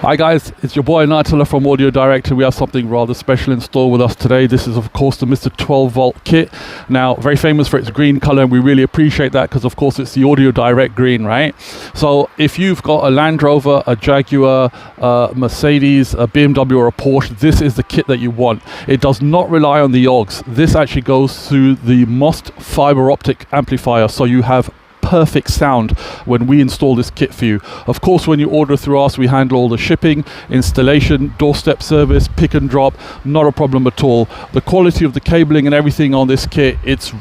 Hi guys, it's your boy 𝗪𝗏𝗧 from Audio Direct, and we have something rather special in store with us today. This is of course the Mr 12-volt kit. Now, very famous for its green color, and we really appreciate that because of course it's the Audio Direct green, right? So if you've got a Land Rover, a Jaguar, a Mercedes, a BMW or a Porsche, this is the kit that you want. It does not rely on the AUX. This actually goes through the MOST fiber optic amplifier, so you have perfect sound when we install this kit for you. Of course, when you order through us, we handle all the shipping, installation, doorstep service, pick and drop, not a problem at all. The quality of the cabling and everything on this kit, it's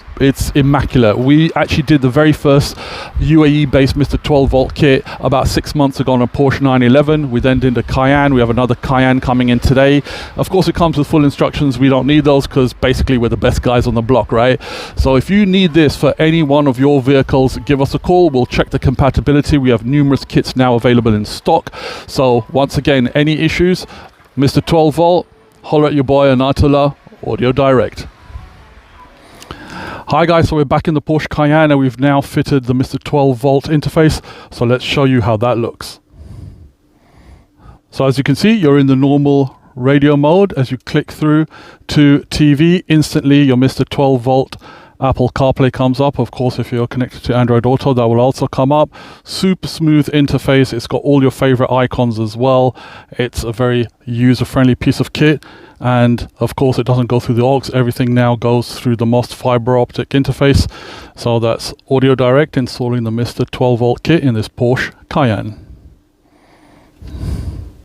immaculate. We actually did the very first UAE based Mr 12-volt kit about 6 months ago on a Porsche 911. We then did a Cayenne. We have another Cayenne coming in today. Of course, it comes with full instructions. We don't need those because basically we're the best guys on the block, right? So if you need this for any one of your vehicles, give us a call. We'll check the compatibility. We have numerous kits now available in stock. So once again, any issues, Mr 12-volt, holler at your boy 𝗪𝗏𝗧, Audio Direct. Hi guys, so we're back in the Porsche Cayenne and we've now fitted the Mr 12-volt interface. So let's show you how that looks. So as you can see, you're in the normal radio mode. As you click through to TV, instantly your Mr 12-volt Apple CarPlay comes up. Of course, if you're connected to Android Auto, that will also come up. Super smooth interface. It's got all your favorite icons as well. It's a very user-friendly piece of kit. And of course, it doesn't go through the AUX. Everything now goes through the MOST fiber optic interface. So that's Audio Direct installing the Mr 12-volt kit in this Porsche Cayenne.